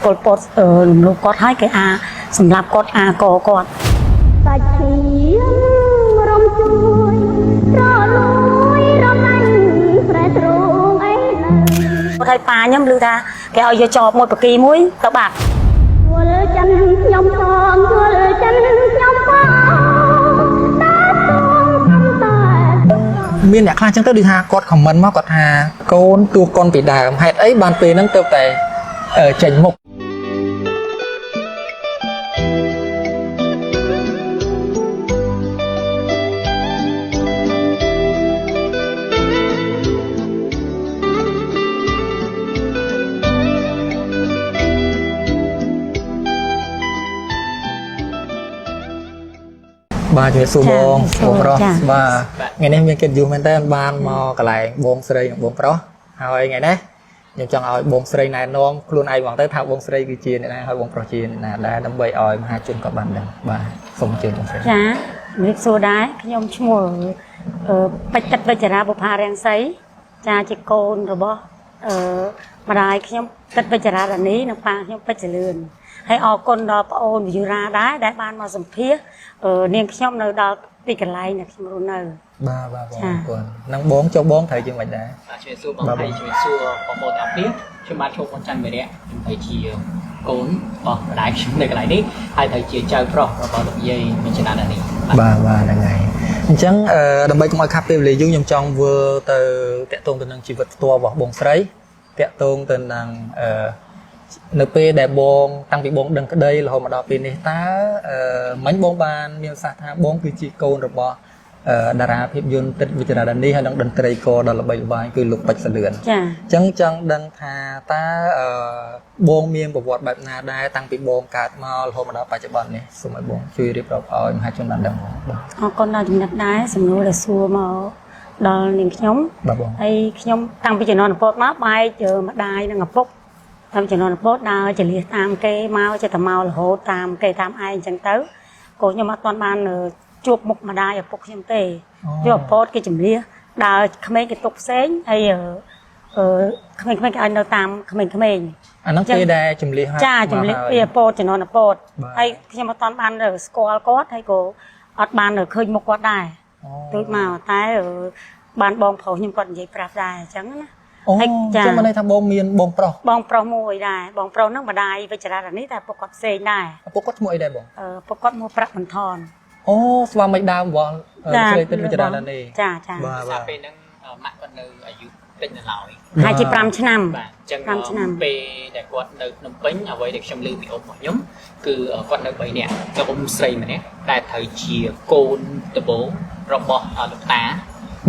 Pol Pot nó có hai cái A sầm lạp cột A có Sạch chiếng rong chui rõ lối rong anh phải trốn ấy lời hai pa nhóm lưu ta cái ao vô chọp một bậc kỳ muối các bạn thua chân nhom con thua chân nhom con đã tung thăm ta មានអ្នកខ្លះចឹងទៅដូចថាគាត់ខមមិនមកគាត់ថាកូនទួកូនពីដើមហេតុអីបានពេលហ្នឹងទៅតែចេញមុខបាទជួយសួរបងប្រុសបាទថ្ងៃនេះមានកិត្តិយសមែនតើបានមកកន្លែងបងស្រីនិងបងប្រុសហើយថ្ងៃនេះខ្ញុំចង់ឲ្យបងស្រីណែនាំខ្លួនឯងហ្មងទៅថាបងស្រីគឺជាអ្នកណាហើយបងប្រុសជាអ្នកណាដែរដើម្បីឲ្យមហាជនក៏បានដឹងបាទសូមអញ្ជើញបងស្រីចាជំរាបសួរដែរខ្ញុំឈ្មោះបច្ចិតវិជ្ជរាបុផារាំងសីចាជាកូនរបស់ម្ដាយខ្ញុំទឹកវិជ្ជរារានីនិងប៉ាខ្ញុំពេជ្រលឿនហើយអរគុណដល់ប្អូនវិយុរាដែរដែលបានមកសម្ភាសនាងខ្ញុំនៅដល់ទីកន្លែងដែលខ្ញុំរស់នៅបាទបងអរគុណនឹងបងចុះបងត្រូវជាមិនដែរជួយសួរបងហើយជួយសួរបងប្អូនទាំងពីរខ្ញុំបាទឈប់បងច័ន្ទវិរៈខ្ញុំទៅជាកូនរបស់ម្ដាយខ្ញុំនៅកន្លែងនេះហើយទៅជាចៅប្រុសរបស់លោកយាយមានចំណាននេះបាទហ្នឹងហើយអញ្ចឹងដើម្បីកុំឲ្យខាត់ពេលវេលាយូរខ្ញុំចង់ធ្វើទៅតាក់ទងទៅនឹងជីវិតផ្ទាល់របស់បងស្រីតាក់ទងទៅនឹងនៅពេលដែលបងតាំងពីបងដឹងក្តីរហូតមកដល់ពេលនេះតើមិញបងបានមានសាសថាបងគឺជាកូនរបស់តារាភាពយន្តទឹកវិជ្ជរានីហើយនិងតន្ត្រីករដ៏ល្បីល្បាញគឺលោកពេជ្រសលឿនចាអញ្ចឹងចង់ដឹងថាតើបងមានប្រវត្តិបែបណាដែរតាំងពីបងកើតមករហូតមកដល់បច្ចុប្បន្ននេះសូមឲ្យបងជួយរៀបរាប់ឲ្យមហាជនបានដឹងបងបាទអរគុណដល់ចំណុចដែរសំណួរដែលសួរមកដល់នាងខ្ញុំបាទបងហើយខ្ញុំតាំងពីជំនាន់ឪពុកមកបែកម្ដាយនិងឪពុកតាមជំនាន់ឪពុកដើរចលះតាមគេមកចិត្តមករហូតតាមគេតាមឯងអញ្ចឹងទៅកូនខ្ញុំអត់ទាន់បានជួបមុខម្ដាយឪពុកខ្ញុំទេយកឪពុកគេជំនះដើរក្មេងគេទុកផ្សេងហើយក្មេងៗគេឲ្យនៅតាមក្មេងៗអាហ្នឹងគេដែលជំនះចាជំនះពីឪពុកជំនាន់ឪពុកហើយខ្ញុំអត់ទាន់បានស្គាល់គាត់ហើយក៏អត់បានឃើញមុខគាត់ដែរដូចមកតែបានបងប្រុសខ្ញុំគាត់និយាយប្រាប់ដែរអញ្ចឹងណាហើយចាខ្ញុំមិនន័យថាបងមានបងប្រុសមួយដែរបងប្រុសហ្នឹងម្ដាយវិជ្ជរារានីតែពុកគាត់ផ្សេងដែរពុកគាត់ឈ្មោះអីដែរបងពុកគាត់មកប្រាក់បន្ថនអូស្វាមីដើមបងស្រីទឹកវិជ្ជរារានីចាបាទពេលហ្នឹងម៉ាក់គាត់នៅអាយុតិចនៅឡើយហើយជា5ឆ្នាំបាទអញ្ចឹង5ឆ្នាំពេលដែលគាត់នៅភ្នំពេញអ្វីដែលខ្ញុំលើពីអ៊ំរបស់ខ្ញុំគឺគាត់នៅ3នាក់ទៅអ៊ំស្រីម្នាក់តែត្រូវជាកូនដំបូងរបស់លោកតា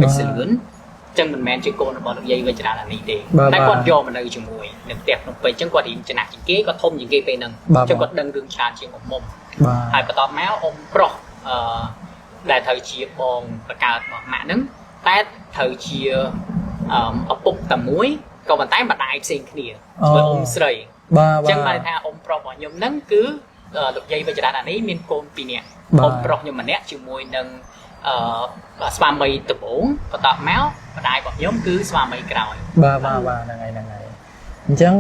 ពេជ្រសលឿនចឹងមិនមែនជាកូនរបស់លោកយាយវិជ្ជរានីទេតែគាត់យកមកនៅជាមួយនៅផ្ទះភ្នំពេញចឹងគាត់រៀនចំណាក់ជាងគេគាត់ធំជាងគេពេលហ្នឹងចឹងគាត់ដឹងរឿងច្រើនជាងអ៊ំមុំហើយបន្ទាប់មកអ៊ំប្រុសដែលត្រូវជាបងបកើតរបស់ម៉ាក់ហ្នឹងតែត្រូវជាឪពុកតែមួយក៏ប៉ុន្តែម្ដាយផ្សេងគ្នាជាមួយអ៊ំស្រីចឹងបានថាអ៊ំប្រុសរបស់ខ្ញុំហ្នឹងគឺលោកយាយវិជ្ជរានីមានកូន2នាក់អ៊ំប្រុសខ្ញុំម្នាក់ជាមួយនឹងស្វាមីដំបូងបន្ទាប់មកម្ដាយរបស់ខ្ញុំគឺស្វាមីក្រោយបាទហ្នឹងហើយអញ្ចឹង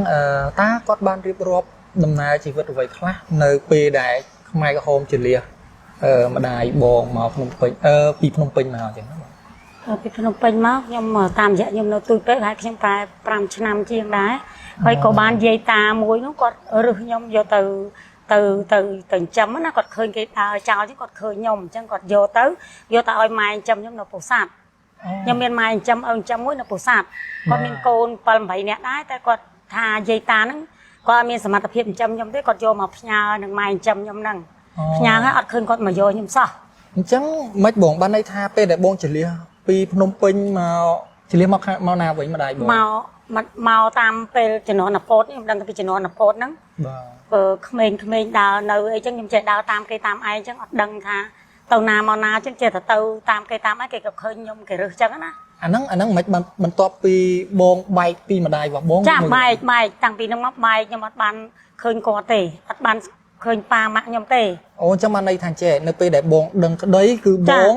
តើគាត់បានរៀបរាប់ដំណើរជីវិតអ្វីខ្លះនៅពេលដែលខ្មែរក្រហមជលះម្ដាយបងមកភ្នំពេញពីភ្នំពេញមកអញ្ចឹងណាពីភ្នំពេញមកខ្ញុំតាមរយៈខ្ញុំនៅទូចពេកហើយខ្ញុំប្រែ5ឆ្នាំជាងដែរហើយក៏បានយាយតាមួយនោះគាត់រើសខ្ញុំយកទៅចិញ្ចឹមណាគាត់ឃើញគេដើរចោលចឹងគាត់ឃើញខ្ញុំអញ្ចឹងគាត់យកទៅឲ្យម៉ែចិញ្ចឹមខ្ញុំនៅពោធិ៍សាត់ខ្ញុំមានម៉ែចិញ្ចឹមឪចិញ្ចឹមមួយនៅពោធិ៍សាត់គាត់មានកូន7 8នាក់ដែរតែគាត់ថាយាយតាហ្នឹងគាត់មានសមត្ថភាពចិញ្ចឹមខ្ញុំទេគាត់យកមកផ្ញើនឹងម៉ែចិញ្ចឹមខ្ញុំហ្នឹងផ្ញើហើយអត់ឃើញគាត់មកយកខ្ញុំសោះអញ្ចឹងមិនបងបានន័យថាពេលដែលបងជលះពីភ្នំពេញមកជលះមកណាវិញម្ដាយបងមកតាមពេលជំនាន់ឪពុកខ្ញុំដឹងពីជំនាន់ឪពុកហ្នឹងបាទក្មេងដើរនៅអីចឹងខ្ញុំចេះដើរតាមគេតាមឯងចឹងអត់ដឹងថាទៅណាមកណាចឹងចេះតែទៅតាមគេតាមឯងគេក៏ឃើញខ្ញុំគេរើសចឹងណាអាហ្នឹងមិនបន្ទាប់ពីបងបែកពីម្ដាយរបស់បងចាបែកតាំងពីហ្នឹងមកបែកខ្ញុំអត់បានឃើញគាត់ទេអត់បានឃើញប៉ាម៉ាក់ខ្ញុំទេអូអញ្ចឹងបានន័យថាចេះនៅពេលដែលបងដឹងក្តីគឺបង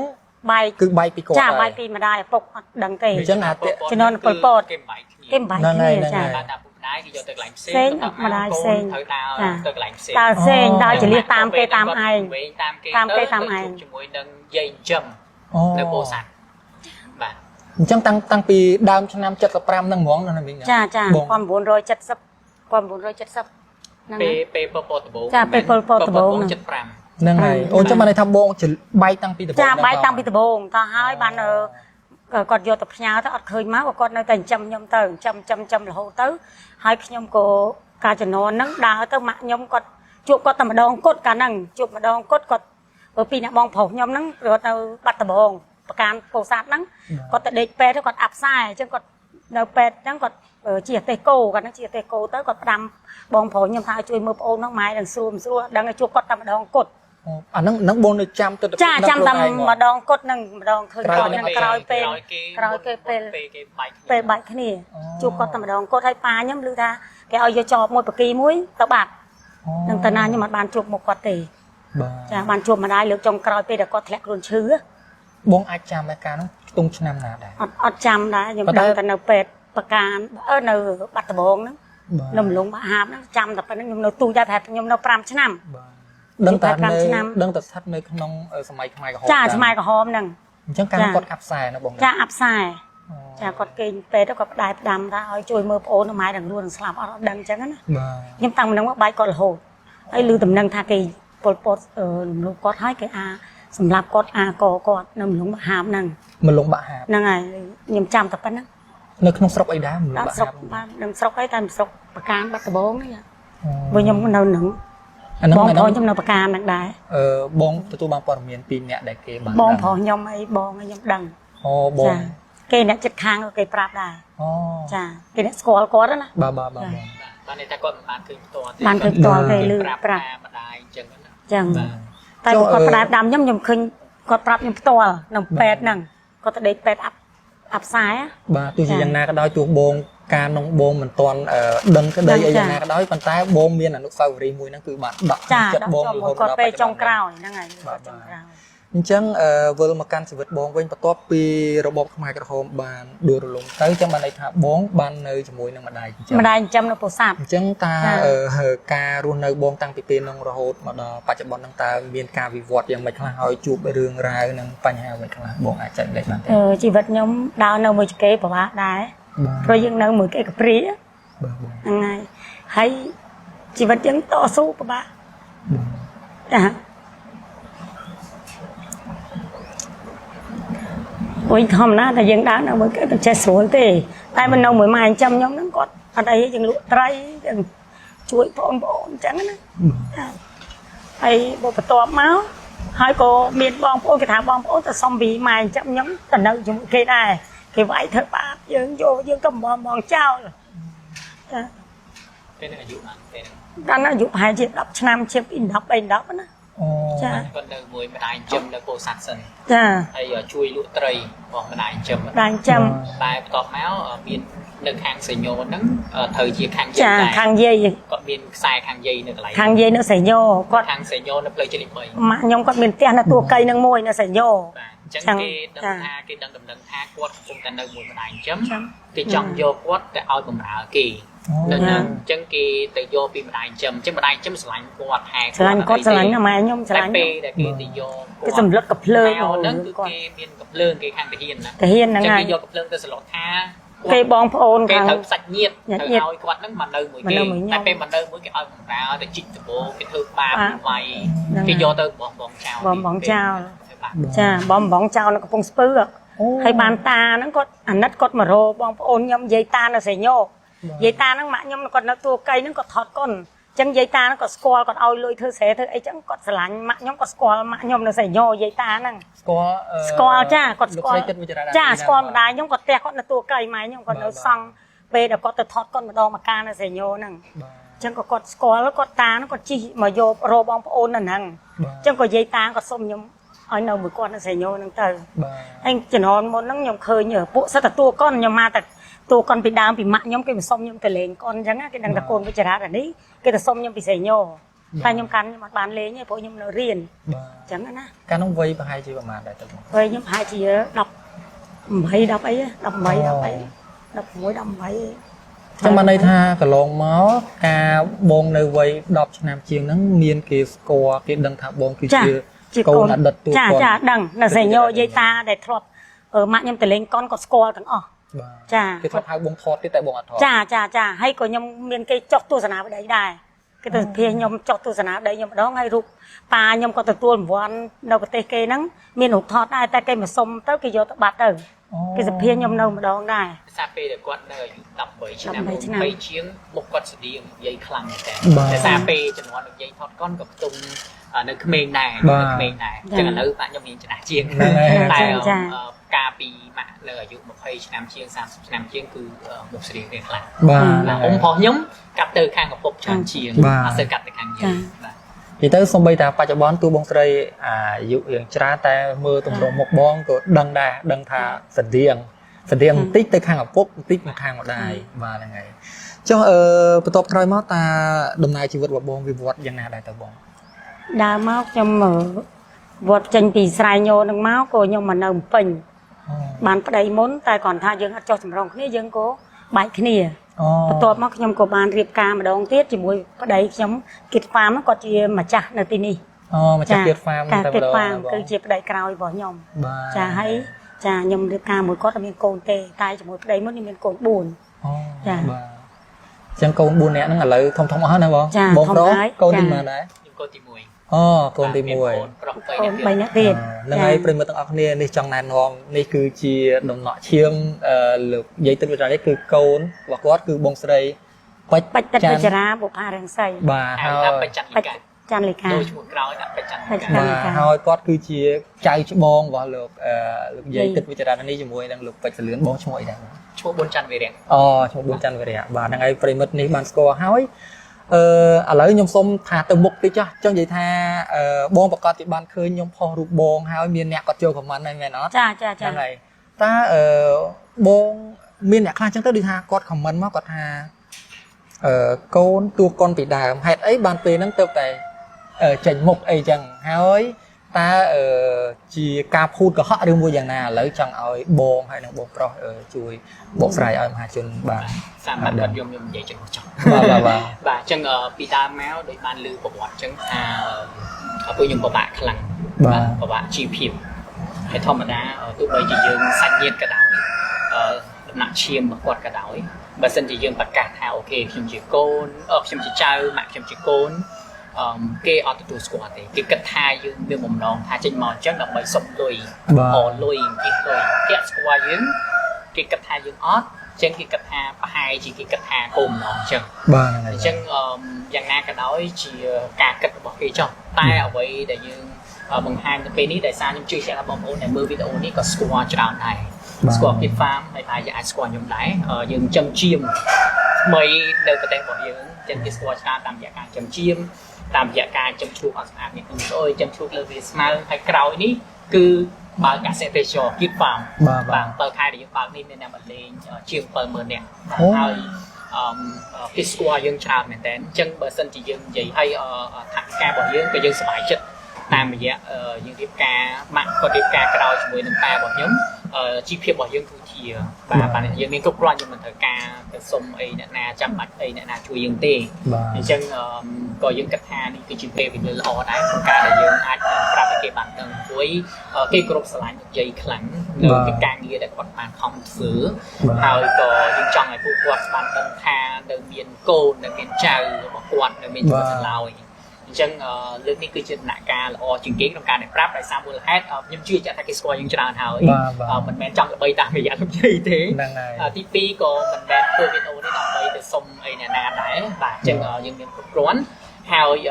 បែកគឺបែកពីគាត់ចាបែកពីម្ដាយឪពុកអត់ដឹងទេអញ្ចឹងអាជំនាន់ពលពតគេបែកគ្នា គេមិនបាច់គ្នាចា បាទតាពុកម្ដាយគេយកទៅកន្លែងផ្សេ ផ្សេ ង ងម្ដាយផ្សេង ត្រូវដើរ ចា ទៅកន្លែងផ្សេង ដើរផ្សេងដើរចលៀសតាមគេតាមឯង តាមគេ តាមគេតាមឯង ជាមួយនឹងយាយចិញ្ចឹមនៅពោធិ៍សាត់បាទ អញ្ចឹងតាំងពីដើមឆ្នាំ75ហ្នឹងហ្មងណាមីង ចាចា បង 1970 1970ហ្នឹង ពេលពពតដំបូង ចាពេលពលពតដំបូង 75 ហ្នឹងហើយអូចាំបានន័យថាបងបែកតាំងពីដំបូង ចាបែកតាំងពីដំបូងតោះហើយបានគាត់យកទៅផ្ញើទៅអត់ឃើញមកគាត់នៅតែចិញ្ចឹមខ្ញុំទៅចិញ្ចឹមរហូតទៅហើយខ្ញុំក៏ការជំនាន់ហ្នឹងដើរទៅម៉ាក់ខ្ញុំគាត់ជួបគាត់តែម្ដងគត់កាលហ្នឹងជួបម្ដងគត់គាត់ពីអ្នកបងប្រុសខ្ញុំហ្នឹងរត់នៅបាត់ដំបងប្រការពោធិ៍សាត់ហ្នឹងគាត់ទៅដេកពេទ្យគាត់អាប់ខ្សែអញ្ចឹងគាត់នៅពេទ្យហ្នឹងគាត់ជាទេសគោគាត់ហ្នឹងជាទេសគោទៅគាត់ផ្ដាំបងប្រុសខ្ញុំថាជួយមើលប្អូនហ្នឹងម៉ែនឹងស្រួលដឹងឲ្យជួបគាត់តែម្ដងគត់ អាហ្នឹងបងនៅចាំទៅ ចាចាំតែម្ដងគត់នឹងម្ដងឃើញគាត់នឹងក្រោយពេលពេលបាច់គ្នាជួបគាត់តែម្ដងគត់ហើយប៉ាខ្ញុំឮថាគេឲ្យយកចបមួយបកីមួយទៅបាត់នឹងតាណាខ្ញុំអត់បានជួបមុខគាត់ទេ បាទ ចាបានជួបម្ដាយលើកចុងក្រោយពេលដែលគាត់ធ្លាក់ខ្លួនឈឺ បងអាចចាំឯកាលហ្នឹងខ្ទង់ឆ្នាំណាដែរ អត់ចាំដែរខ្ញុំដឹងតែនៅពេទ្យប្រការនៅបាត់ដំបងហ្នឹងនៅមលងបាក់ហាបហ្នឹងចាំតែប៉ុណ្្នឹងខ្ញុំនៅទូចដែរប្រហែលខ្ញុំនៅ5ឆ្នាំ បាទដឹងតែ 5ឆ្នាំ ដឹងតែស្ថិតនៅក្នុងសម័យខ្មែរក្រហម ចាសម័យក្រហមហ្នឹង អញ្ចឹងកាលគាត់អាប់ខ្សែណាបង ចាអាប់ខ្សែចាគាត់គេងពេទ្យទៅគាត់ផ្ដាយផ្ដាំថាឲ្យជួយមើលប្អូនម៉ែនឹងខ្លួននឹងស្លាប់អត់ដឹងអញ្ចឹងណា បាទ ខ្ញុំតាំងម្ដងមកបាយគាត់រហូតហើយឮដំណឹងថាគេពលពតរំលោភគាត់ហើយគេសម្រាប់គាត់កគាត់នៅមលងបាក់ហាបហ្នឹង មលងបាក់ហាប ហ្នឹងហើយខ្ញុំចាំតែប៉ុណ្្នឹង នៅក្នុងស្រុកអីដែរមលង ដល់ បាក់ ស្រុ ហា ក ប បាននឹងស្រុកអីតែស្រុកបកានបាត់ដំបងហ្នឹងព្រោះខ្ញុំនៅនឹង អាហ្នឹង បងប្រុសខ្ញុំនៅបកានហ្នឹងដែរ បងទទួលបានព័ត៌មានពីអ្នកដែលគេបាន បងប្រុសខ្ញុំអីបងខ្ញុំដឹង អូបង ចាគេអ្នកចិត្តខាងគេប្រាប់ដែរ អូ ចាគេអ្នកស្គាល់គាត់ណា បាទបាទ បានន័យថាគាត់មិនបានឃើញផ្ទាល់ទេ បានឃើញផ្ទាល់ទេឮ ប្រាប់ ប្រាប់ ម្ដាយអញ្ចឹងណា ចឹងតែគាត់ផ្ដាយផ្ដាំខ្ញុំឃើញគាត់ប្រាប់ខ្ញុំផ្ទាល់នៅពេទ្យហ្នឹងគាត់ទៅដេកពេទ្យអាប់ខ្សែ បាទទោះជាយ៉ាងណាក៏ដោយទោះបងការនងបងមិនទាន់ដឹងក្តីអីយ៉ាងណាក៏ដោយប៉ុន្តែបងមានអនុស្សាវរីយ៍មួយហ្នឹងគឺបានដក ចា ចិត្តបង គាត់ពេលចុងក្រោយហ្នឹងហើយចុងក្រោយ អញ្ចឹងវិលមកកាន់ជីវិតបងវិញបន្ទាប់ពីរបបខ្មែរក្រហមបានដួលរលំទៅចឹងបានន័យថាបងបាននៅជាមួយនឹងម្ដាយអញ្ចឹង ម្ដាយចិញ្ចឹមនៅពោធិ៍សាត់ អញ្ចឹងតើការរស់នៅបងតាំងពីពេលនោះរហូតមកដល់បច្ចុប្បន្នហ្នឹងតើមានការវិវត្តយ៉ាងម៉េចខ្លះហើយជួបរឿងរ៉ាវនិងបញ្ហាអ្វីខ្លះបងអាចចែករំលែកបានទេ ជីវិតខ្ញុំដើរនៅមួយគេពិបាកដែរព្រោះយើងនៅមួយគេកព្រាហ្នឹងហើយហើយជីវិតយើងតស៊ូពិបាកចាវិញធម្មតាតែយើងដើរនៅមួយគេមិនចេះស្រួលទេតែមិននៅមួយម៉ែចិញ្ចឹមខ្ញុំហ្នឹងគាត់អត់អីយើងលក់ត្រីយើងជួយបងប្អូនអញ្ចឹងណាហើយបើបន្ទាប់មកហើយក៏មានបងប្អូនគេថាបងប្អូនទៅសុំពីម៉ែចិញ្ចឹមខ្ញុំទៅនៅជាមួយគេដែរគេវាយធ្វើបាបយើងយកយើងក៏មកចោលចា ពេលនឹងអាយុបានពេល ដល់អាយុប្រហែលជា10ឆ្នាំជាងពី10 10ណា អូ ចា គាត់នៅមួយម្ដាយចិញ្ចឹមនៅពោធិ៍សាត់សិន ចា ហើយជួយលក់ត្រីរបស់ម្ដាយចិញ្ចឹម ដែរចិញ្ចឹម តែបន្ទាប់មកមាននៅខាងសេញូហ្នឹងត្រូវជាខាងយាយ ចា ដែរ ខាងយាយ គាត់មានខ្សែខាងយាយនៅកន្លែង ខាងយាយនៅសៃញោគាត់ ខាងសេញូនៅផ្លូវជាតិលេខ3 ម៉ាក់ខ្ញុំគាត់មានផ្ទះនៅទួកៃនឹងមួយនៅសៃញោ បាទអញ្ចឹងគេដឹងថាគេដឹងដំណឹងថាគាត់កំពុងតែនៅមួយម្ដាយចិញ្ចឹមគេចង់យកគាត់ទៅឲ្យបម្រើគេនៅនឹងអញ្ចឹងគេទៅយកពីម្ដាយចិញ្ចឹមអញ្ចឹងម្ដាយចិញ្ចឹមស្រឡាញ់គាត់ហែ ស្រឡាញ់គាត់ស្រឡាញ់ណាម៉ែខ្ញុំស្រឡាញ់ ពេលដែលគេទៅយក គេសម្លឹកកភ្លើង ហ្នឹងគឺគេមានកភ្លើងគេខាងទាហានណា ទាហានហ្នឹងហើយ គេយកកភ្លើងទៅសន្លត់ថា គេបងប្អូន គេ ខាង ត្រូវសាច់ញាតិទៅឲ្យគាត់ហ្នឹងមកនៅមួយគេតែពេលមកនៅមួយគេឲ្យបំរើទៅជីកដបោគេធ្វើបាបវាយគេយកទៅបងចោល បងចោលចាបងចោលនៅកំពង់ស្ពឺហើយបានតាហ្នឹងគាត់អាណិតគាត់មករកបងប្អូនខ្ញុំយាយតានៅសៃញោយាយតាហ្នឹងម៉ាក់ខ្ញុំគាត់នៅទួកៃហ្នឹងគាត់ថតកុនអញ្ចឹងយាយតាហ្នឹងគាត់ស្គាល់គាត់ឲ្យលុយធ្វើស្រែធ្វើអីចឹងគាត់ស្រឡាញ់ម៉ាក់ខ្ញុំគាត់ស្គាល់ម៉ាក់ខ្ញុំនៅសៃញោយាយតាហ្នឹង ស្គាល់ចាគាត់ស្គាល់ចាស្គាល់ម្ដាយខ្ញុំគាត់ផ្ទះគាត់នៅទួកៃម៉ែខ្ញុំគាត់នៅសង់ពេលដែលគាត់ទៅថតគាត់ម្ដងមកការនៅសៃញោហ្នឹងអញ្ចឹងក៏គាត់ស្គាល់គាត់តាហ្នឹងគាត់ជីមកយករកបងប្អូននៅហ្នឹងអញ្ចឹងក៏យាយតាគាត់សុំខ្ញុំឲ្យនៅមួយគាត់នៅសៃញោហ្នឹងទៅហើយជំនាន់មុនហ្នឹងខ្ញុំឃើញពួកសិតតែទួកុនខ្ញុំមកតែទួកុនពីដើមពីម៉ាក់ខ្ញុំគេមកសុំខ្ញុំទៅលេងកុនអញ្ចឹងគេដឹងតែកូនវិចារៈអានេះគេទៅសុំខ្ញុំពីសៃញោតែខ្ញុំកាន់ខ្ញុំអត់បានលេងទេព្រោះខ្ញុំនៅរៀនអញ្ចឹងណា កាលនោះវ័យប្រហែលជាប្រហែលដែរទៅ វ័យខ្ញុំប្រហែលជា18 10អី18 10អី đập mũi đâm vậy chẳng mà đây tha cả lon máu ca bông nơi vây đọc nam chiêng nó miên kia score cái đằng thả bông kia chỉ câu là đợt chả chả đằng là dạy nhô dây ta để thọt ở mạng nhâm từ lên con có score thằng chả cái thọt hai bông thọt cái tại bông thọt chả hay có nhâm miên cây chọc tu sản ở đấy đài cái từ phía nhâm chọc tu sản ở đấy nhâm đó ngay rụp pa nhâm có từ tuôn vòn đâu có tê kê nắng miên hụt thọt ai ta cây mà xông tới cái vô bạt từ cái từ phía nhâm đâu mà đó đài xa phê để quát nơi đập bởi chỉ làm mấy chiếng một quát sự đi dây khăn để xa phê chẳng hoàn được dây thọt con gặp tung nơi khmer này chẳng là nơi bạn nhâm nhìn chẳng chiêng tại cà pi mà nơi dụ một hay năm chiêng 30 năm chiêng cứ một sự đi khăn là ông phó nhóm cặp từ khang gặp phục chẳng chiêng sẽ cặp từ khang nhiều thì tới xong bây ta phải cho bón tu bông sợi dụ hiện tra ta mưa tùng độ một bón của đăng thà phần điền tích tới khang ngọc phúc tích một khang một đài và là ngày cho top rồi máu ta đầm này chỉ vượt qua bông vì vượt dân nào đại tờ bông đa máu trong mở vượt chân thì sai nhô nâng máu của nhưng mà nồng bình bán ở đây muốn ta còn tha dương cho sầm rong kia dương cố bãi kiaตัวมักยมกบานเรียบกามาดองเตี้ยจีมวยก็ได้ยมกิดฟาร์มก็จีมาจ้าในที่นี่มาจ้ากิดฟาร์มกิดฟาร์มคือจีบได้กราวบ่ยมจะให้จะยมเรียบกามวยก็มีโกนเตตายจีมวยได้มันมีโกนบุญจ้าจังโกนบุญเนี่ยนั่นอะไรทองอ๋อนะบ่บ่ร้องโกนที่มาได้โกนที่มวยโกนตีมวยใบนักเรียนนั่นไงปริมาณต้องเอาเนี่ยนี่จังนานองนี่คือจีดมเนาะเชียงหรือยัยตึกวิจารณ์นี่คือโกนว่าก็คือบงสไลปัจจัยจราบุพารังไสบ่าเฮาจันลิกาโดยช่วงกลางกับปัจจัยบ่าเฮาก็คือจีใจบองว่าหรือยัยตึกวิจารณ์นี่จมวยดังหรือปัจจัยเลื่อนบองช่วยดังช่วงบนจันเวียงช่วงบนจันเวียงบ่านั่นไงปริมาณนี่บานสกอร์เฮาอะไรยมส้มทาตะมุกติจ้ะจังใหญ่ทาบองประกอบที่บ้านเคยยมพอรูปบองหาเมียนเนี่ยก็เจอของมันในแม่เนาะจ้ายังไงตาบองเมียนเนี่ยคลาจังเตอร์ดีทากอดของมันมากกว่าทาโกนตัวกอนปีดามเหตุไอ้บานเปนั่งเติบแต่จังมุกไอ้จังหายตาจีกาพูดกับเขาเรื่องมวยอย่างน่ะแล้วจังเอาบองให้นางบองปลอยช่วยบอกใส่เอามาจนบางสามารถดัดยมใหญ่จนจังบ่าจังปีตาแมวโดยมันลือบอกว่าจังเพื่อยังประบาดขลังประบาดชีพิมให้ธรรมดาตัวใบจะยืนสัญญาณกระดาษหนักเชียมมากวาดกระดาษบัดสันจะยืนประกาศโอเคพิมพ์จีโกนพิมพ์จีเจ้าหมากพิมพ์จีโกนเกอตัวสควอตเกกระทายยืนเรื่องมุมน้องทาจินมอนจังดับใบสมลุยอ่อนลุยกินลุยเกสควอยืนเกกระทายยืนออสจังเกกระทาปะไฮจีเกกระทาโกมน้องจังจังอย่างน่ากระดอยจีการกระบอกเกจอใต้เอาไว้แต่ยืนบางแห่งเป็นนี้แต่ซายังชื่อแชร์บอมโอในมือวิดีโอนี้ก็สควอจะเอาไหนสควอกินฟาร์มในภายในสควอยังไหนยืนจังชิมไม่เดินกระเตงบอกยืนจังกิสควอจะตามอย่างการจังชิมตามอย่างการจำชูอักษรเนี่ยโดยจำชูเลยวิสมาให้กล่าวนี้คือบางการเซตเตชกิดฟังบางเปิดค่ายเดี๋ยวบางนี่ในแนวบันเลงเชียงเปิดเมืองเนี่ยให้พิสกัวยังชาเหมือนแต่จังเบอร์สันจียังใหญ่ให้ถักการบอกยังก็ยังสบายจัดตามอย่างยังทิพการมักก็ทิพการกระดอยช่วยหนึ่งตาบอกยังชีพเพียบบอกยังคือเทียบางยังมีทุกรอนยังมันเถอะการแต่สมไอ้เนี่ยนาจำบัดไอ้เนี่ยนาช่วยยังเตะจังก็ยังกระทานี่คือชีพเพียบเป็นเรื่องอ่อนได้ของการยังอาจปรับไปเก็บบัตรหนึ่งด้วยเกี่ยวกับสลายใหญ่ขลังเรื่องการเงี้ยแต่กดมาคอมซื้อเอาก็ยังจังไอ้พวกวัดบัตรหนึ่งทาเดินเมียนโกนเดินเมียนเจ้าบอกวัดเดินเมียนจังหวัดลาวจังเรื่องนี้คือจินตนาการอ๋อจึงเก่งในการในปรับในซามูลแฮดยังชื่อจะทักกิสกอยังจราหามันแมนจังกับใบตาไม่ยันทุกทีเท่ที่ปีก็มันแมนเพื่อวิดีโอนี่ต่อไปแต่สมไอ้เนี่ยนานไหนแต่จังยังยังร้อนหาย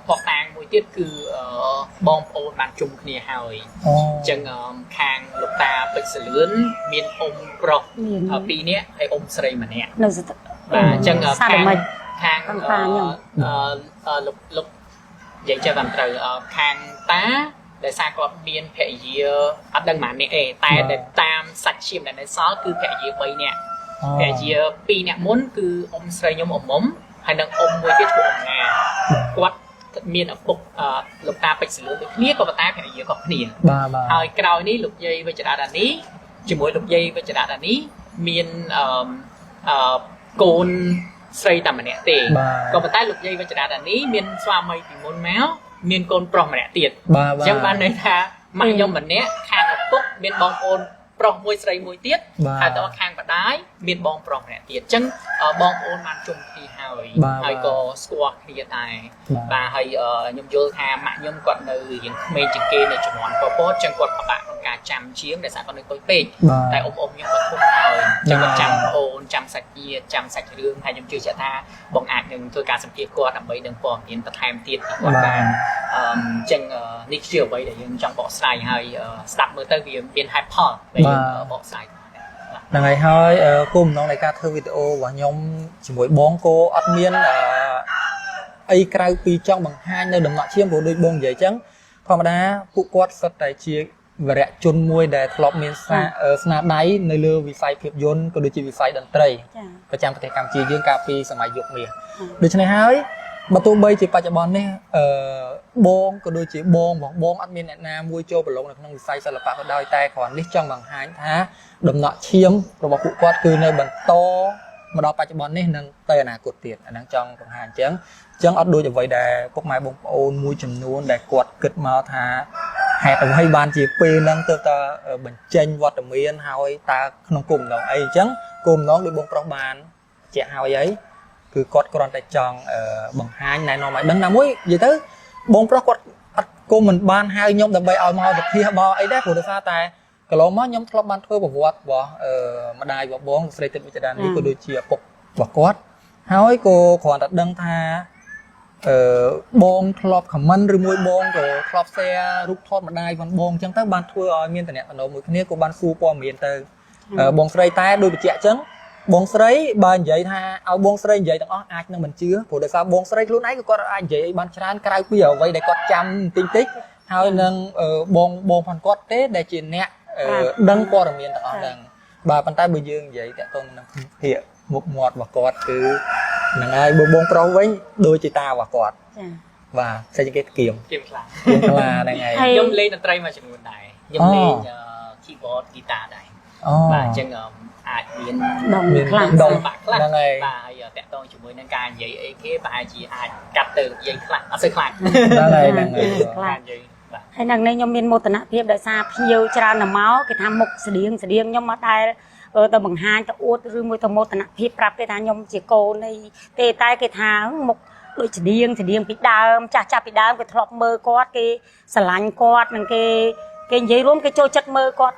พอตางมวยติดคือบอมโอนมันจุ่มគ្នាហើយចឹងខាងលោកតាពេជ្រសលឿនមានអ៊ំប្រុសពីរនាក់ហើយអ៊ំស្រីម្នាក់បាទចឹងខាងលោកនិយាយចេះតាមត្រូវខាងតាដែលសារគាត់មានភរិយាអត់ដឹងប៉ុន្មាននេះទេតែតាមសាច់ឈាមដែលនៅសល់គឺភរិយា3នាក់ភរិយា2នាក់មុនគឺអ៊ំស្រីខ្ញុំអ៊ំមុំហើយនឹងអ៊ំមួយទៀតគឺអ៊ំណាគាត់មានឪពុកលោកតាពេជ្រសលឿនដូចគ្នាក៏ប៉ុន្តែភរិយាក៏គ្នាហើយក្រោយនេះលោកយាយវិជ្ជដានីជាមួយលោកយាយវិជ្ជដានី មានកូនស្រីតែម្នាក់ទេក៏ប៉ុន្តែលោកយាយវិជ្ជរានេះមានស្វាមីពីមុនមកមានកូនប្រុសម្នាក់ទៀតអញ្ចឹងបានន័យថាម៉ាក់ខ្ញុំម្នាក់ខាងឪពុកមានបងប្អូនប្រុសមួយស្រីមួយទៀតហើយតើខាងម្ដាយមានបងប្រុសម្នាក់ទៀតអញ្ចឹងបងប្អូនបានជុំគ្នាហើយក៏ស្គាល់គ្នាដែរបាទហើយខ្ញុំយល់ថាម៉ាក់ខ្ញុំគាត់នៅរៀងក្មេងជាងគេនៅជំនាន់ប៉ុលពតអញ្ចឹងគាត់ពិបាកក្នុងការចាំជាងដោយសារគាត់នៅតូចពេកតែអ៊ំខ្ញុំគាត់ធំហើយអញ្ចឹងគាត់ចាំប្អូនចាំសាច់ញាតិចាំសាច់រឿងហើយខ្ញុំជឿជាក់ថាបងអាចនឹងធ្វើការសម្ភាសគាត់ដើម្បីនឹងព័ត៌មានបន្ថែមទៀតពីគាត់បានអញ្ចឹងនេះជាអ្វីដែលយើងចង់បកស្រាយហើយស្ដាប់មើលទៅវាមានហេតុផលដែលយើងបកស្រាយហ្នឹងហើយគោលបំណងនៃការធ្វើវីដេអូរបស់ខ្ញុំជាមួយបងគោអត់មានអីក្រៅពីចង់បង្ហាញនៅដំណាក់ឈាមព្រោះដូចបងនិយាយអញ្ចឹងធម្មតាពួកគាត់សុទ្ធតែជាវរៈជនមួយដែលធ្លាប់មានស្នាដៃនៅលើវិស័យភាពយន្តក៏ដូចជាវិស័យតន្ត្រីប្រចាំប្រទេសកម្ពុជាយើងកាលពីសម័យយុគមាសដូច្នេះហើយបើទោះបីជាបច្ចុប្បន្ននេះបងក៏ដូចជាបងអត់មានអ្នកណាមួយចូលប្រឡងនៅក្នុងវិស័យសិល្បៈក៏ដោយតែគ្រាន់នេះចង់បង្ហាញថាដំណក់ឈាមរបស់ពួកគាត់គឺនៅបន្តមកដល់បច្ចុប្បន្ននេះនិងទៅអនាគតទៀតអាហ្នឹងចង់បង្ហាញអញ្ចឹងអត់ដូចអ្វីដែលពុកម៉ែបងប្អូនមួយចំនួនដែលគាត់គិតមកថាហេតុអ្វីបានជាពេលហ្នឹងទៅតើបញ្ចេញវត្តមានហើយតើក្នុងគុំម្ដងអីអញ្ចឹងគុំម្ដងដូចបងប្រុសបានជាក់ហើយអីគឺគាត់គ្រាន់តែចង់បង្ហាញណែនាំឲ្យដឹងណាមួយនិយាយទៅបងប្រុសគាត់អត់គុំមិនបានហៅខ្ញុំដើម្បីឲ្យមកវិភាគបោអីដែរព្រោះដោយសារតែកន្លងមកខ្ញុំធ្លាប់បានធ្វើប្រវត្តិរបស់ម្ដាយរបស់បងស្រីទឹកវិជ្ជដានេះក៏ដូចជាឪពុករបស់គាត់ហើយក៏គ្រាន់តែដឹងថាបងធ្លាប់ comment ឬមួយបងក៏ធ្លាប់ share រូបថតម្ដាយបងអញ្ចឹងទៅបានធ្វើឲ្យមានតំណែងមួយគ្នាក៏បានសួរព័ត៌មានទៅបងស្រីតែដូចបញ្ជាក់អញ្ចឹងបងស្រីបើនិយាយថាឲ្យបងស្រីនិយាយទាំងអស់អាចនឹងមិនជឿព្រោះដោយសារបងស្រីខ្លួនឯងក៏គាត់អាចនិយាយឲ្យបានច្រើនក្រៅពីអ្វីដែលគាត់ចាំតិចហើយនឹងបងផងគាត់ទេដែលជាអ្នកដឹងព័ត៌មានទាំងអស់ហ្នឹងបាទប៉ុន្តែបើយើងនិយាយតាក់ទងនឹងភាកមុខមាត់របស់គាត់គឺហ្នឹងហើយបងប្រុសវិញដូចជាតារបស់គាត់ចាបាទតែជាគេគៀមខ្លាហ្នឹងហើយខ្ញុំលេងតន្ត្រីមួយចំនួនដែរខ្ញុំលេង keyboard guitar ដែរបាទអញ្ចឹងអាចមានដងបាក់ខ្លះហ្នឹងហើយបាទហើយតាក់ទងជាមួយនឹងការនិយាយអីគេប្រហែលជាអាចកាត់ទៅនិយាយខ្លះអត់សូវខ្លាំងហ្នឹងហើយខ្លាំងនិយាយហើយនឹងនេះខ្ញុំមានមោទនភាពដោយសារភ្ញៀវច្រើនណាស់មកគេថាមុខស្តៀងខ្ញុំមកដែរទៅបង្ហាញទៅអួតឬមួយទៅមោទនភាពប្រាប់គេថាខ្ញុំជាកូននៃទេតែគេថាមុខដូចស្តៀងពីដើមចាស់ពីដើមគេធ្លាប់មើលគាត់គេស្រឡាញ់គាត់និងគេនិយាយរួមគេចូលចិត្តមើលគាត់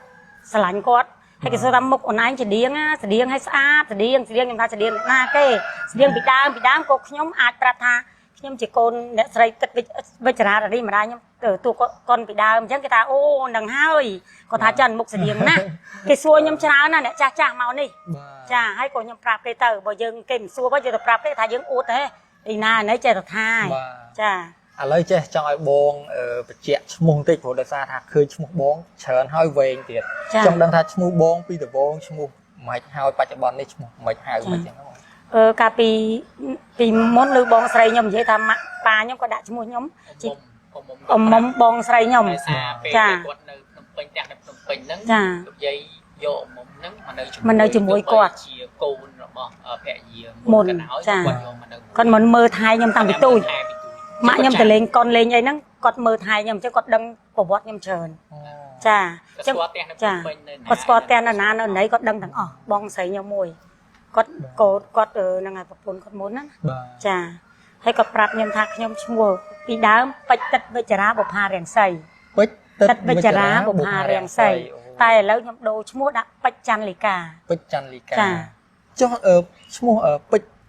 ស្រឡាញ់គាត់ហើយគេសួរថាមុខអូនឯងស្តៀងឲ្យស្អាតស្តៀងខ្ញុំថាស្តៀងណាគេស្តៀងពីដើមក៏ខ្ញុំអាចប្រាប់ថាខ្ញុំជាកូនអ្នកស្រីទឹកវិជ្ជរារីម្ដាយខ្ញុំទូកូនពីដើមអញ្ចឹងគេថាអូនឹងហើយគាត់ថាចាន់មុខស្តៀងណាគេសួរខ្ញុំច្រើនណាអ្នកចាស់មកនេះចាហើយក៏ខ្ញុំប្រាប់គេទៅបើយើងគេមិនសួរបើយើងទៅប្រាប់គេថាយើងអួតទេឯណាណែចេះទៅថាចាឥឡូវចេះចង់ឲ្យបងបញ្ជាក់ឈ្មោះបន្តិចព្រោះដោយសារថាឃើញឈ្មោះបងច្រើនហើយវែងទៀតចង់ដឹងថាឈ្មោះបងពីដំបូងឈ្មោះមិនហើយបច្ចុប្បន្ននេះឈ្មោះមិនហៅមិនចឹងកាលពីមុនឬបងស្រីខ្ញុំនិយាយថាម៉ាក់ប៉ាខ្ញុំក៏ដាក់ឈ្មោះខ្ញុំជីអ៊ំមុំបងស្រីខ្ញុំចាគាត់នៅភ្នំពេញផ្ទះនៅភ្នំពេញហ្នឹងលោកយាយយកអ៊ំមុំហ្នឹងមកនៅជាមួយគាត់ជាកូនរបស់ភរិយាមុនចាគាត់មិនមើលថៃខ្ញុំតាំងពីទូចម៉ាក់ខ្ញុំទៅលេងកុនលេងអីហ្នឹងគាត់មើលថៃខ្ញុំអញ្ចឹងគាត់ដឹងប្រវត្តិខ្ញុំច្រើនចាអញ្ចឹងគាត់ស្គាល់ផ្ទះនៅណានៅណីគាត់ដឹងទាំងអស់បងស្រីខ្ញុំមួយគាត់ហ្នឹងហើយប្រពន្ធគាត់មុនណាចាហើយគាត់ប្រាប់ខ្ញុំថាខ្ញុំឈ្មោះពីដើមពេជ្រទឹកវិជ្ជរាបុប្ផារាំងសីពេជ្រទឹកវិជ្ជរាបុប្ផារាំងសីតែឥឡូវខ្ញុំដូរឈ្មោះដាក់ពេជ្រច័ន្ទលីកាចាចុះឈ្មោះពេជ្រ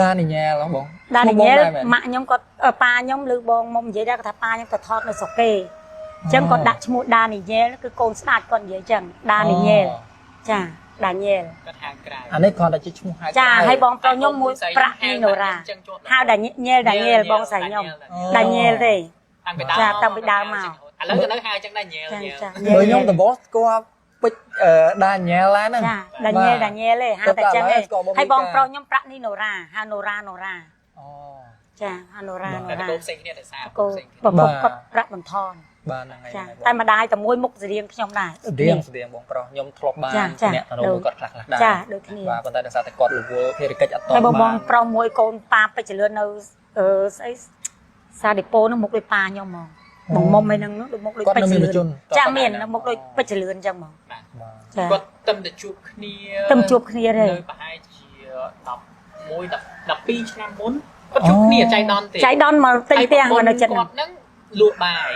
ដានីញ៉ែលបងដានីញ៉ែលម៉ាក់ខ្ញុំគាត់ប៉ាខ្ញុំឬបងមុំនិយាយដែរគាត់ថាប៉ាខ្ញុំទៅថតនៅស្រុកគេអញ្ចឹងគាត់ដាក់ឈ្មោះដានីញ៉ែលគឺកូនស្ដាច់គាត់និយាយអញ្ចឹងដានីញ៉ែលចាដានីយ៉ែលគាត់ហៅក្រៅអានេះគាត់តែជាឈ្មោះហៅចាហើយបងប្រុសខ្ញុំមួយប្រាក់នីណូរ៉ាហៅដានីយ៉ែលបងស្រីខ្ញុំដានីយ៉ែលទេតាំងពីដើមមកឥឡូវនៅហៅអញ្ចឹងដានីយ៉ែលបើខ្ញុំដំបូងស្គាល់ពេជ្រដានីយ៉ែលហ្នឹងចាដានីយ៉ែលទេហៅតែអញ្ចឹងទេហើយបងប្រុសខ្ញុំប្រាក់នីណូរ៉ាហៅណូរ៉ាអូចាហៅណូរ៉ាតែកូនផ្សេងគ្នាតែសារកូនប្រពន្ធគាត់ប្រាក់បន្ថន បានហ្នឹងហើយ តែម្ដាយតែមួយមុខស្រៀងខ្ញុំដែរ ស្រៀងបងប្រុសខ្ញុំធ្លាប់បានអ្នកទៅនោះគាត់ខ្លះដែរ ចាដូចគ្នា បាទប៉ុន្តែដោយសារតែគាត់រវល់ភារកិច្ចអត់ត តែបងប្រុសមួយកូនប៉ាពេជ្រលឿននៅស្អីសាឌីប៉ូនោះមុខដូចប៉ាខ្ញុំហ្មងបងមុំឯហ្នឹងដូចមុខដូចពេជ្រលឿនចាមានមុខដូចពេជ្រលឿនអញ្ចឹងហ្មង គាត់ទៅតែជួបគ្នា ទៅជួបគ្នាទេ នៅប្រហែលជា12ឆ្នាំមុនគាត់ជួបគ្នាចៃដន្យទេ ចៃដន្យមកទិញផ្ទះមកនៅចិត្ត គាត់ហ្នឹងលក់បាយ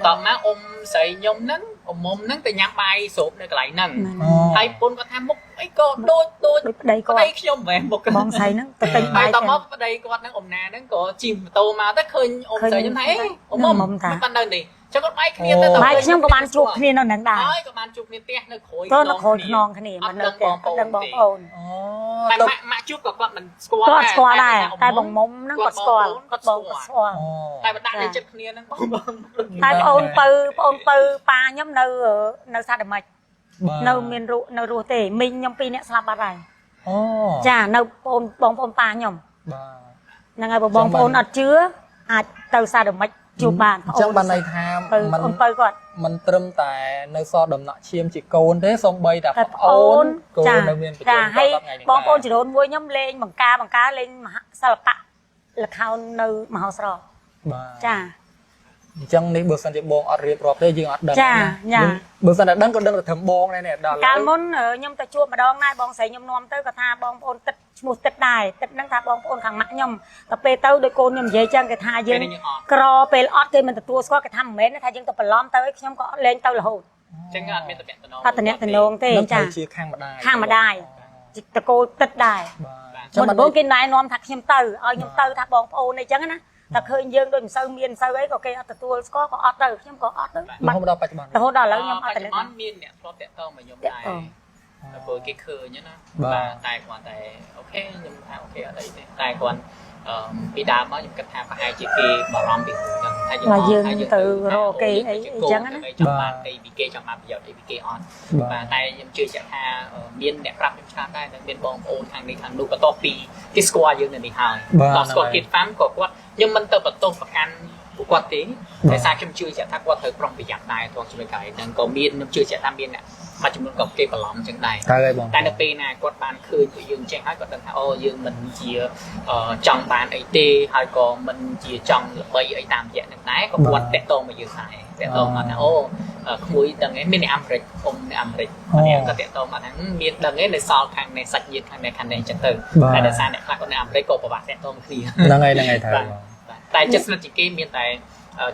តោះមកអ៊ំស្រីខ្ញុំហ្នឹងអ៊ំមុំហ្នឹងទៅញ៉ាំបាយស្រូបនៅកន្លែងហ្នឹងហើយពុនគាត់ថាមុខអីក៏ដូចប្តីគាត់ ខ្ញុំមែនមុខ បងស្រីហ្នឹងទៅទិញបាយ តោះមកប្តីគាត់ហ្នឹងអ៊ំណាហ្នឹងក៏ជិះម៉ូតូមកទៅឃើញអ៊ំស្រីខ្ញុំថាអេអ៊ំមុំមិនបាននៅនេះចឹងគាត់បាយគ្នាទៅ បាយខ្ញុំក៏បានជួបគ្នានៅហ្នឹងដែរ ហើយក៏បានជួបគ្នាផ្ទះនៅក្រួយ ទៅនៅក្រួយខ្នងគ្នាមកនៅផ្ទះអត់ដឹងបងប្អូន តែម៉ាក់ជួបក៏គាត់មិនស្គាល់ គាត់ស្គាល់ដែរតែបងមុំហ្នឹងគាត់ស្គាល់គាត់បងគាត់ស្គាល់ តែបើដាក់នៅចិត្តគ្នាហ្នឹងបង តែបងអូនពៅប៉ាខ្ញុំនៅសាដមិចនៅមាននៅរស់ទេមីងខ្ញុំ2នាក់ស្លាប់បាត់ហើយ អូ ចានៅបងប្អូនប៉ាខ្ញុំ បាទ ហ្នឹងហើយបងប្អូនអត់ជឿអាចទៅសាដមិចជួបបាន អញ្ចឹងបានន័យថា អូនពៅគាត់ មិនត្រឹមតែនៅសល់ដំណាក់ឈាមជាកូនទេសូម្បីតែប្អូនកូននៅមានប្រជុំ ចាហើយបងប្អូនចរូនមួយខ្ញុំលេងបង្ការលេងសិល្បៈល្ខោននៅមហោស្រព បាទ ចា អញ្ចឹងនេះបើសិនជាបងអត់រៀបរាប់ទេយើងអត់ដឹង ចាញ៉ា បើសិនតែដឹងក៏ដឹងតែត្រឹមបងដែរនេះដល់ កាលមុនខ្ញុំទៅជួបម្ដងដែរបងស្រីខ្ញុំនាំទៅក៏ថាបងប្អូនទឹកឈ្មោះទឹកដែរទឹកហ្នឹងថាបងប្អូនខាងម៉ាក់ខ្ញុំតែពេលទៅដោយកូនខ្ញុំនិយាយចឹងគេថាយើងក្រពេលអត់គេមិនទទួលស្គាល់គេថាមិនមែនថាយើងទៅបន្លំទៅឲ្យខ្ញុំក៏លេងទៅរហូត ចឹងអត់មានតំណែង អត់តំណែងទេចា ជាខាងម្ដាយ ខាងម្ដាយតកូលទឹកដែរ បាទ មុនគេណែនាំថាខ្ញុំទៅឲ្យខ្ញុំទៅថាបងប្អូនអីចឹងណាតែឃើញយើងដូចមិនសូវមានសូវអីក៏គេអត់ទទួលស្គាល់ក៏អត់ទៅខ្ញុំក៏អត់ទៅ រហូតដល់បច្ចុប្បន្ន រហូតដល់ឥឡូវខ្ញុំអត់ ប ទៅ ច្ចុប្បន្នមានអ្នកធ្លាប់តាក់ទងមកខ្ញុំដែរព្រោះគេឃើញណាបាទតែគាត់តែអូខេខ្ញុំថាអូខេអត់អីទេតែគាត់ពីដើមមកខ្ញុំគិតថាប្រហែលជាគេបារម្ភពីហ្នឹងថាយើងទៅរកគេអីចឹងណាចង់បានអីពីគេចង់បានប្រយោជន៍អីពីគេអត់បាទតែខ្ញុំជឿជាក់ថាមានអ្នកប្រាប់ខ្ញុំច្រើនដែរនិងមានបងប្អូនខាងនេះខាងនោះបន្ទាប់ពីគេស្គាល់យើងនៅនេះហើយតស្គាល់គេហ្វាំក៏គាត់ខ្ញុំមិនទៅបន្ទោសប្រកាន់ពួកគាត់ទេតែសារខ្ញុំជឿជាក់ថាគាត់ត្រូវប្រុងប្រយ័ត្នដែរក្នុងជីវិតកាយហ្នឹងក៏មានខ្ញុំជឿជាក់ថាមានអ្នកមួយចំនួនក៏គេបន្លំចឹងដែរតែនៅពេលណាគាត់បានឃើញពីយើងចេះហើយគាត់ដឹងថាអូយើងមិនជាចង់បានអីទេហើយក៏មិនជាចង់ល្បីអីតាមរយៈហ្នឹងដែរក៏គាត់តាក់ទងមកយើងដែរតាក់ទងមកថាអូក្មួយដឹងឯងមានអ្នកអាមេរិកអ៊ំអ្នកអាមេរិកម្នាក់ក៏តាក់ទងមកថាមានដឹងឯងនៅសល់ខាងនៃសាច់ញាតិខាងនេះអញ្ចឹងទៅតែដោយសារអ្នកខ្លះគាត់នៅអាមេរិកក៏ពិបាកតាក់ទងគ្នា ហ្នឹងហើយត្រូវ តែចិត្តស្និទ្ធជាងគេមានតែ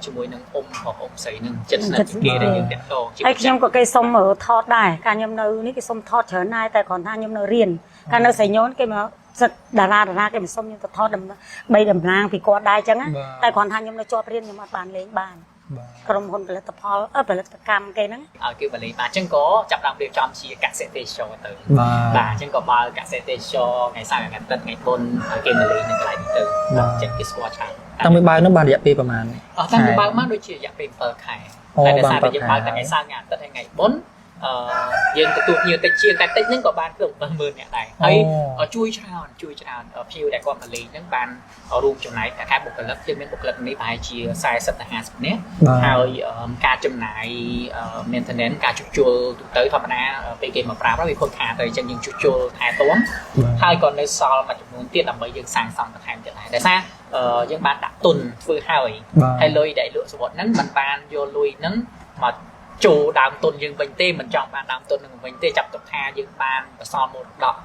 ជាមួយនឹងអ៊ំរបស់អ៊ំស្រីនឹងចិត្តស្និទ្ធជាងគេដែលយើងតាក់ទង ហើយខ្ញុំក៏គេសុំថតដែរកាលខ្ញុំនៅនេះគេសុំថតច្រើនដែរតែគ្រាន់ថាខ្ញុំនៅរៀនកាលនៅស្រីញូនគេមកសិតតារាគេមកសុំខ្ញុំទៅថត3តំណាងពីគាត់ដែរអញ្ចឹងតែគ្រាន់ថាខ្ញុំនៅជាប់រៀនខ្ញុំអត់បានលេងបានក្រុមហ៊ុនផលិតផលផលិតកម្មគេហ្នឹងឲ្យគេបលេងបានអញ្ចឹងក៏ចាប់ដើមរៀបចំជាកសិទេសចរទៅបាទអញ្ចឹងក៏បើកសិទេសចរថ្ងៃសៅរ៍ថ្ងៃអាទិត្យថ្ងៃបុណ្យឲ្យគេមកលេងនៅកន្លែងនេះទៅបាទអញ្ចឹងគេស្គាល់ច្រើន តាំងពីបើកនោះបានរយៈពេលប្រហែល តាំងពីបើកមកដូចជារយៈពេល7ខែតែដោយសារតែយើងបើកថ្ងៃសៅរ៍ថ្ងៃអាទិត្យហើយថ្ងៃបុណ្យយើងទទួលភ្ញៀវតិចជាងតែតិចហ្នឹងក៏បានគ្រឿង70000នាក់ដែរហើយជួយច្រើនភ្ញៀវដែលគាត់មកលេងហ្នឹងបានរួមចំណែកខែបុគ្គលិកយើងមានបុគ្គលិកនេះប្រហែលជា40ទៅ50នាក់ហើយការចំណាយ maintenance ការជួសជុលទូទៅធម្មតាពេលគេមកប្រើវាខូចខាតទៅអញ្ចឹងយើងជួសជុលថែទាំហើយក៏នៅសល់មួយចំនួនទៀតដើម្បីយើងសាងសង់បន្ថែមទៀតដែរដោយសារយើងបានដាក់ទុនធ្វើហើយលុយដែលលក់សវត្ថហ្នឹងมันបានយកលុយហ្នឹងមកចូលដើមទុនយើងវិញទេមិនចង់បានដើមទុននឹងវិញទេចាប់ទុកថាយើងបានបន្សល់មរតក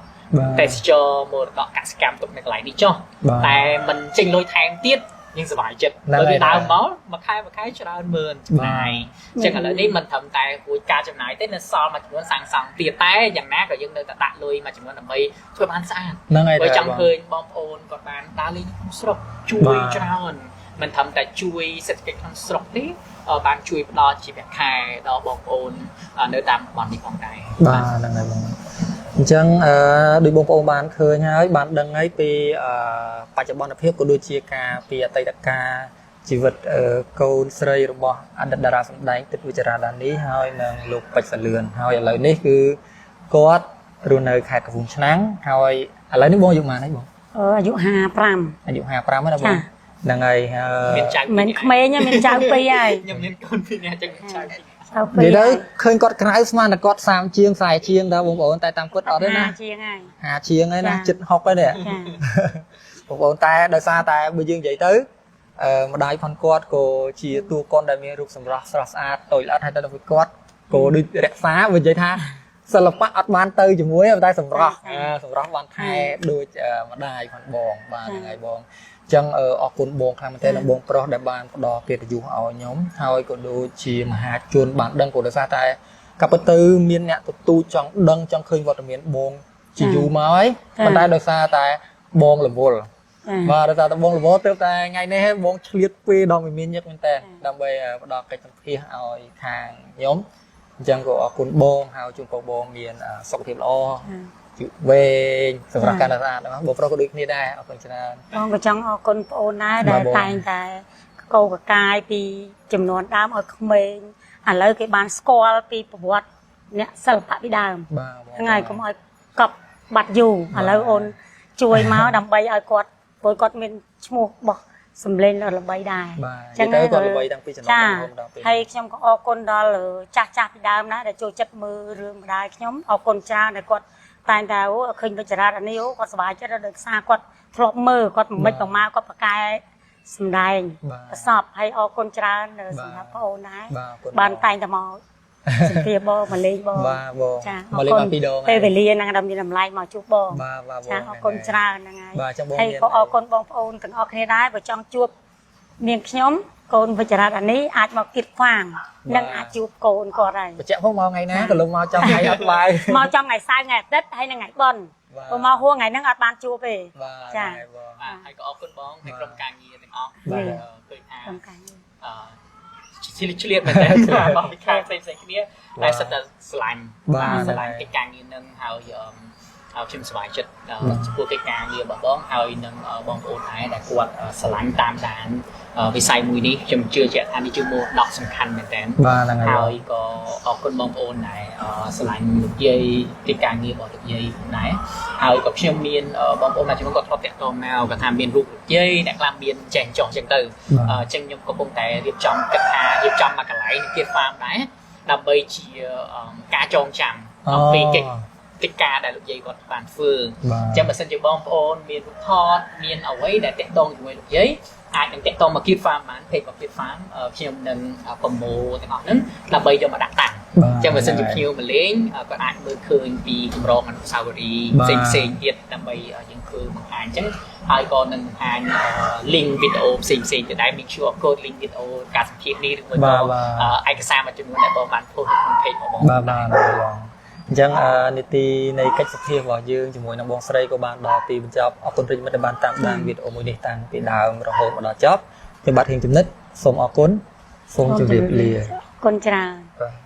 តែចរមរតកកសិកម្មទុកនៅកន្លែងនេះចុះតែមិនចេញលុយថែមទៀតយើងសប្បាយចិត្តដល់ពីដើមមកមួយខែច្រើនម៉ឺនចំណាយអញ្ចឹងឥឡូវនេះមិនត្រឹមតែរួចការចំណាយទេនៅសល់មួយចំនួនសាងសង់ទៀតតែយ៉ាងណាក៏យើងនៅតែដាក់លុយមួយចំនួនដើម្បីធ្វើបានស្អាតបើចង់ឃើញបងប្អូនគាត់បានដើរលេងក្នុងស្រុកជួយច្រើនមិនត្រឹមតែជួយសេដ្ឋកិច្ចក្នុងស្រុកទេបានជួយផ្ដល់ជីវខែដល់បងប្អូននៅតាមតំបន់នេះផងដែរបាទហ្នឹងហើយបងអញ្ចឹងដោយបងប្អូនបានឃើញហើយបានដឹងហើយពីបច្ចុប្បន្នភាពក៏ដូចជាការពីអតីតកាលជីវិតកូនស្រីរបស់អតីតតារាសម្ដែងទឹកវិចារាដានីហើយនឹងលោកពេជ្រសាលឿនហើយឥឡូវនេះគឺគាត់រស់នៅខេត្តកំពង់ឆ្នាំងហើយឥឡូវនេះបងអាយុប៉ុន្មានហើយបងអាយុ55អាយុ55ហើយណាបងអ năng ngày មានចៅ មិនក្មេងទេមានចៅពីរហើយ ខ្ញុំមានកូនពីរនាក់ចឹងចៅពីរ ចៅពី និ រ យាយទៅឃើញគាត់ក្រៅស្មានតែគាត់30ជាង40ជាងតើបងប្អូនតែតាមគាត់អត់ទេណា ជាងហើយ 50ជាងហើយណាចិត្ត60ហើយនេះ ចា បងប្អូនតែដោយសារតែបើយើងនិយាយទៅម្ដាយផនគាត់ក៏ជាតួកូនដែលមានរូបសម្រស់ស្រស់ស្អាតតូចល្អិតហើយដល់ពេលគាត់ក៏ដូចរក្សាបើនិយាយថាសិល្បៈអត់បានទៅជាមួយតែសម្រស់សម្រស់បានថែដូចម្ដាយផនបងបាទហ្នឹងហើយបងអញ្ចឹងអរគុណបងខ្លាំងមែនទែនដល់បងប្រុសដែលបានផ្ដល់កិត្តិយសឲ្យខ្ញុំហើយក៏ដូចជាមហាជនបានដឹងក៏ដោយសារតែកាពិតទៅមានអ្នកទទួលចង់ដឹងចង់ឃើញវត្តមានបងជាយូរមកហើយប៉ុន្តែដោយសារតែបងរវល់ បាទដោយសារតែបងរវល់ទៅតែថ្ងៃនេះបងឆ្លៀតពេលដល់មានញឹកមែនតើដើម្បីផ្ដល់កិច្ចសម្ភាសឲ្យខាងខ្ញុំអញ្ចឹងក៏អរគុណបងហើយជូនពរបងមានសុខភាពល្អជីវវែងសម្រាប់ការរក្សាបងប្រុសក៏ដូចគ្នាដែរអរគុណច្រើន បងក៏ចង់អរគុណបងអូនដែរដែលតែងតែកោកកាយពីចំនួនដើមឲ្យក្មេងឥឡូវគេបានស្គាល់ពីប្រវត្តិអ្នកសិល្បៈពីដើម បាទ ហ្នឹងហើយកុំឲ្យកប់បាត់យូរឥឡូវអូនជួយមកដើម្បីឲ្យគាត់ព្រោះគាត់មានឈ្មោះបោះសម្លេងល្បីដែរ បាទចឹងទៅគាត់ល្បីតាំងពីចំណុចដើមដល់ពេល ហើយខ្ញុំក៏អរគុណដល់ចាស់ចាស់ពីដើមណាដែលចូលចិត្តមើលរឿងម្ដាយខ្ញុំអរគុណច្រើនដែលគាត់តែងតែឃើញវិចារៈអានេះគាត់សប្បាយចិត្តដោយសារគាត់ធ្លាប់មើលគាត់មិនប្រមាថគាត់ប្រកែសម្ដែងប្រសពហើយអរគុណច្រើនសម្រាប់បងអូនដែរបានតែងតែមកសម្ភារបងមកលេងបង បាទបង ចាអ មករ លេង គុណ មកពីរដង ពេលវេលាហ្នឹងដែលមានតម្លៃមកជួបបង បាទបាទបង ចាអរគុណច្រើនហ្នឹងហើយ បាទចឹងបង ហើយក៏អរគុណបងប្អូនទាំងអស់គ្នាដែរបើចង់ជួបនាងខ្ញុំកូនវិចារៈអានេះអាចមកគិតហ្វាងនិងអាចជួបកូនគាត់ហើយ បញ្ជាក់ផងមកថ្ងៃណាក៏លងមកចាំថ្ងៃអត់ឡើយ មកចំថ្ងៃសៅរ៍ថ្ងៃអាទិត្យហើយនិងថ្ងៃបុណ្យព្រោះមកហួរថ្ងៃហ្នឹងអត់បានជួបទេ បាទ ចា បង បាទហើយក៏អរគុណបងហើយក្រុមការងារទាំងអស់ បាទ ឃើញថា ក្នុងការងារ ឆ្លៀតមែនតើបងពីខាងផ្សេងៗគ្នាតែសិតតែស្រឡាញ់ស្រឡាញ់កិច្ចការងារនឹងហើយខ្ញុំសប្បាយចិត្តចំពោះកិច្ចការងាររបស់បងហើយនឹងបងប្អូនដែរដែលគាត់ស្រឡាញ់តាមដានវិស័យមួយនេះខ្ញុំជឿជាក់ថានេះជាមរតកសំខាន់មែនតើ បាទហ្នឹងហើយ ហើយក៏អរគុណបងប្អូនដែរស្រឡាញ់លោកយាយកិច្ចការងាររបស់លោកយាយដែរហើយក៏ខ្ញុំមានបងប្អូនមួយចំនួនគាត់ធ្លាប់តាក់ទងមកគាត់ថាមានរូបលោកយាយអ្នកខ្លះមានចេះចោះអញ្ចឹងទៅអញ្ចឹងខ្ញុំកំពុងតែរៀបចំគិតថារៀបចំមកកន្លែងទៀតហ្វាមដែរដើម្បីជាការចងចាំអំពីកិច្ចការដែលលោកយាយគាត់បានធ្វើអញ្ចឹងបើសិនជាបងប្អូនមានរូបថតមានអ្វីដែលតាក់ទងជាមួយលោកយាយអាចនឹងតាក់ទងមក Kid Farm បាន page របស់ Kid Farm ខ្ញុំនឹងប្រមូលទាំងអស់ហ្នឹងដើម្បីយកមកដាក់តាំងអញ្ចឹងបើសិនជាភ្ញៀវមកលេងក៏អាចមើលឃើញពីកម្រងអនុស្សាវរីយ៍ផ្សេងៗទៀតដើម្បីយើងឃើញបង្ហាញអញ្ចឹងហើយក៏នឹងបង្ហាញ link វីដេអូផ្សេងៗទៅដែរមាន QR code link វីដេអូការសម្ភាសន៍នេះឬមួយក៏ឯកសារមួយចំនួនដែលបងបាន post នៅក្នុង page របស់បង បាទបាទបងអញ្ចឹងនីតិនៃកិច្ចសភារបស់យើងជាមួយនឹងបងស្រីក៏បានដល់ទីបញ្ចប់អរគុណប្រិយមិត្តដែលបានតាមដានវីដេអូមួយនេះតាំងពីដើមរហូតមកដល់ចប់ខ្ញុំបាទហៀងជំនិតសូមអរគុណសូមជម្រាបលា អរគុណច្រើន បាទ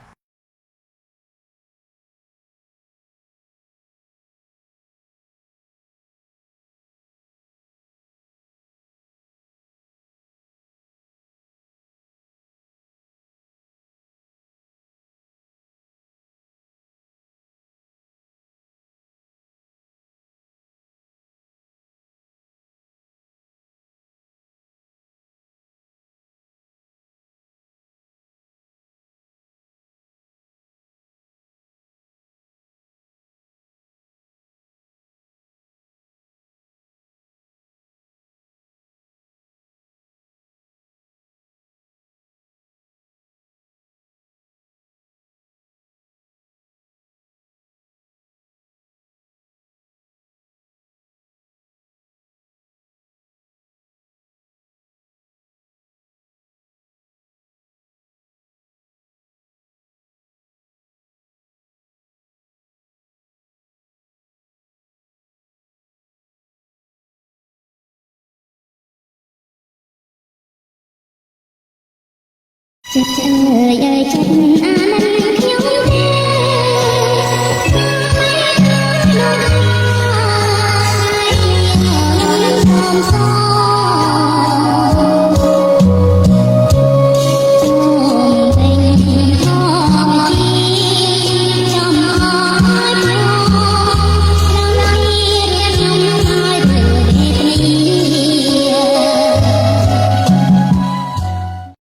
ចិត្តអើយចិត្តអា